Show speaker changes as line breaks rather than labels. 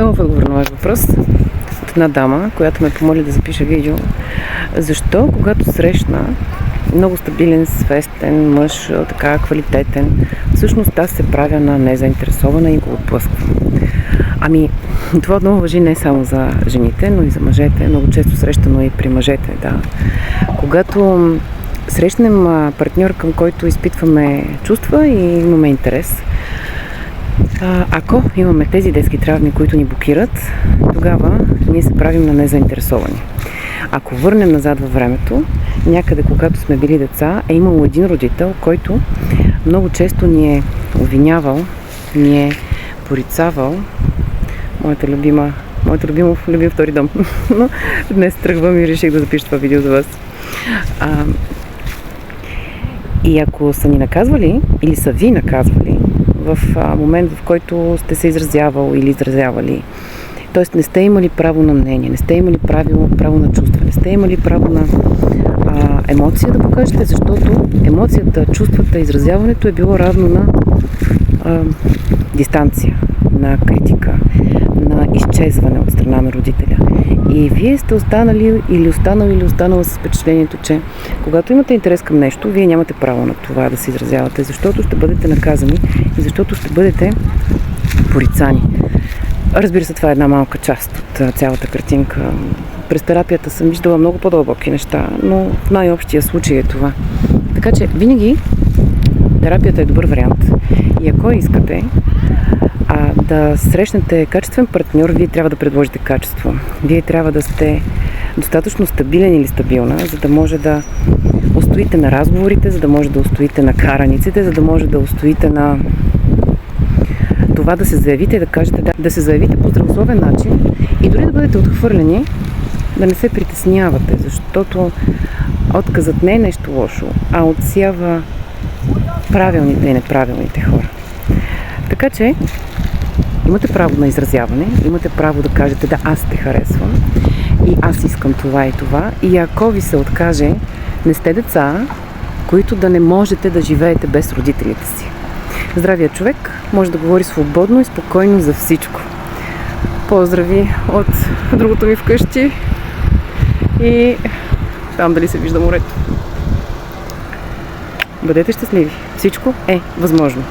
Отново в отговор на моят въпрос от една дама, която ме помоли да запиша видео. Защо, когато срещна много стабилен, свестен мъж, така квалитетен, всъщност аз се правя на незаинтересована и го отблъсквам? Това отново важи не само за жените, но и за мъжете. Много често срещано и при мъжете, да. Когато срещнем партньор, към който изпитваме чувства и имаме интерес, ако имаме тези детски травми, които ни блокират, тогава ние се правим на незаинтересовани. Ако върнем назад във времето, някъде когато сме били деца, е имало един родител, който много често ни е обвинявал, ни е порицавал. Моят любим втори дом. Но днес тръгвам и реших да запиша това видео за вас. И ако са ни наказвали, или са ви наказвали, в момент, в който сте се изразявал или изразявали, т.е. не сте имали право на мнение, не сте имали право на чувства, не сте имали право на емоция да покажете, защото емоцията, чувствата, изразяването е било равно на дистанция, на критика, на изчезване от страна на родителя. И вие сте останала с впечатлението, че когато имате интерес към нещо, вие нямате право на това да се изразявате, защото ще бъдете наказани и защото ще бъдете порицани. Разбира се, това е една малка част от цялата картинка. През терапията съм виждала много по-дълбоки неща, но в най-общия случай е това. Така че винаги терапията е добър вариант. И ако искате да срещнете качествен партньор, вие трябва да предложите качество. Вие трябва да сте достатъчно стабилен или стабилна, за да може да устоите на разговорите, за да може да устоите на караниците, за да може да устоите на това да се заявите и да кажете да се заявите по здравословен начин и дори да бъдете отхвърлени, да не се притеснявате, защото отказът не е нещо лошо, а отсява правилните и неправилните хора. Така че имате право на изразяване, имате право да кажете да, аз те харесвам и аз искам това и това, и ако ви се откаже, не сте деца, които да не можете да живеете без родителите си. Здравият човек може да говори свободно и спокойно за всичко. Поздрави от другото ми вкъщи и там дали се вижда морето. Бъдете щастливи. Всичко е възможно.